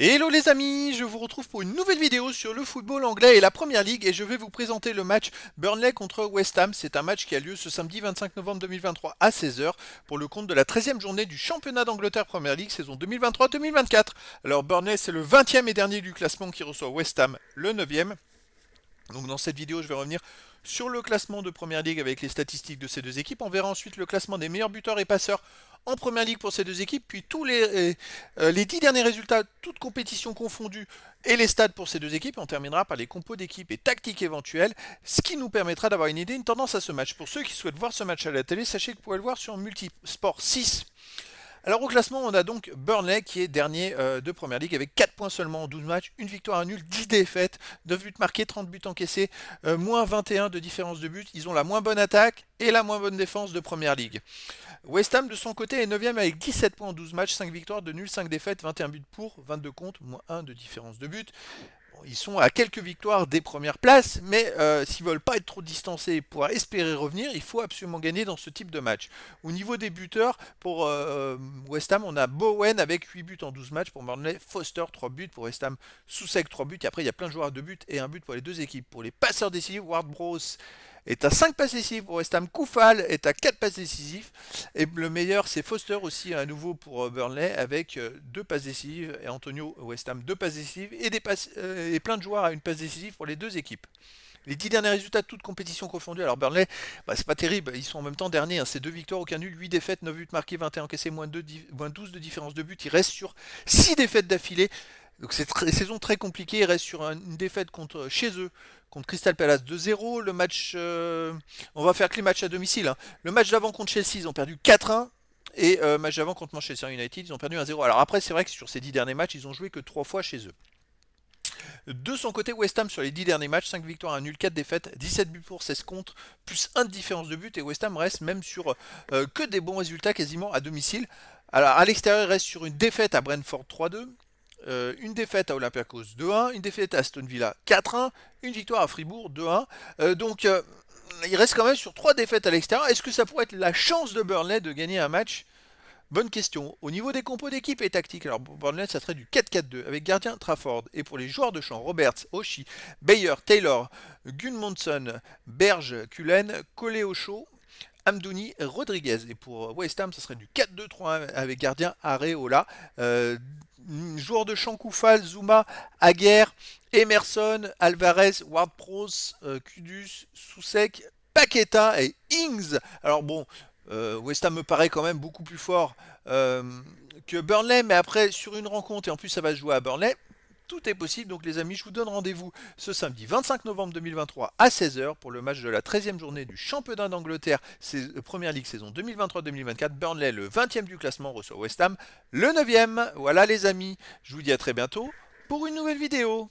Hello les amis, je vous retrouve pour une nouvelle vidéo sur le football anglais et la Première Ligue et je vais vous présenter le match Burnley contre West Ham. C'est un match qui a lieu ce samedi 25 novembre 2023 à 16 heures pour le compte de la 13e journée du championnat d'Angleterre Première Ligue saison 2023-2024. Alors Burnley c'est le 20e et dernier du classement qui reçoit West Ham le 9e. Donc dans cette vidéo, je vais revenir sur le classement de Première Ligue avec les statistiques de ces deux équipes. On verra ensuite le classement des meilleurs buteurs et passeurs en Première Ligue pour ces deux équipes, puis tous les 10 derniers résultats, toutes compétitions confondues, et les stats pour ces deux équipes. On terminera par les compos d'équipes et tactiques éventuelles, ce qui nous permettra d'avoir une idée, une tendance à ce match. Pour ceux qui souhaitent voir ce match à la télé, sachez que vous pouvez le voir sur Multisport 6. Alors au classement, on a donc Burnley qui est dernier de Première Ligue avec 4 points seulement en 12 matchs, une victoire, un nul, 10 défaites, 9 buts marqués, 30 buts encaissés, moins 21 de différence de but. Ils ont la moins bonne attaque et la moins bonne défense de Première Ligue. West Ham de son côté est 9e avec 17 points en 12 matchs, 5 victoires, 2 nuls, 5 défaites, 21 buts pour, 22 contre, moins 1 de différence de but. Ils sont à quelques victoires des premières places, mais s'ils veulent pas être trop distancés et pouvoir espérer revenir, il faut absolument gagner dans ce type de match. Au niveau des buteurs, pour West Ham, on a Bowen avec 8 buts en 12 matchs pour Burnley, Foster 3 buts pour West Ham, Soucek 3 buts, et après il y a plein de joueurs à 2 buts et un but pour les deux équipes. Pour les passeurs décisifs, Ward-Prowse est à 5 passes décisives pour West Ham, Koufal est à 4 passes décisives, et le meilleur c'est Foster aussi à nouveau pour Burnley avec 2 passes décisives, et Antonio West Ham 2 passes décisives, et plein de joueurs à une passe décisive pour les deux équipes. Les 10 derniers résultats de toutes compétitions confondues. Alors Burnley, c'est pas terrible, ils sont en même temps derniers, hein. C'est 2 victoires, aucun nul, 8 défaites, 9 buts marqués, 21 encaissés, moins 12 de différence de but. Ils restent sur 6 défaites d'affilée. Donc c'est une saison très compliquée, ils restent sur une défaite chez eux, contre Crystal Palace 2-0. Le match, on va faire que les matchs à domicile, hein. Le match d'avant contre Chelsea, ils ont perdu 4-1. Et match d'avant contre Manchester United, ils ont perdu 1-0. Alors après, c'est vrai que sur ces 10 derniers matchs, ils ont joué que 3 fois chez eux. De son côté, West Ham sur les 10 derniers matchs, 5 victoires, 1 nul, 4 défaites, 17 buts pour, 16 contre, plus 1 de différence de but. Et West Ham reste même sur que des bons résultats quasiment à domicile. Alors à l'extérieur, il reste sur une défaite à Brentford 3-2. Une défaite à Olympiakos 2-1, une défaite à Aston Villa 4-1, une victoire à Fribourg 2-1. Il reste quand même sur 3 défaites à l'extérieur. Est-ce que ça pourrait être la chance de Burnley de gagner un match? Bonne question. Au niveau des compos d'équipe et tactique, alors pour Burnley, ça serait du 4-4-2 avec gardien Trafford. Et pour les joueurs de champ, Roberts, Oshie, Bayer, Taylor, Gunmonson, Berge, Cullen, Coléocho, Amdouni, Rodriguez. Et pour West Ham, ça serait du 4-2-3-1 avec gardien Areola. Joueurs de champ Koufal, Zuma, Aguerre, Emerson, Alvarez, Ward-Prowse, Kudus, Soucek, Paqueta et Ings. Alors bon, West Ham me paraît quand même beaucoup plus fort que Burnley, mais après sur une rencontre, et en plus ça va se jouer à Burnley, tout est possible. Donc les amis, je vous donne rendez-vous ce samedi 25 novembre 2023 à 16 heures pour le match de la 13e journée du championnat d'Angleterre, Première Ligue saison 2023-2024. Burnley, le 20e du classement, reçoit West Ham, le 9e. Voilà les amis, je vous dis à très bientôt pour une nouvelle vidéo.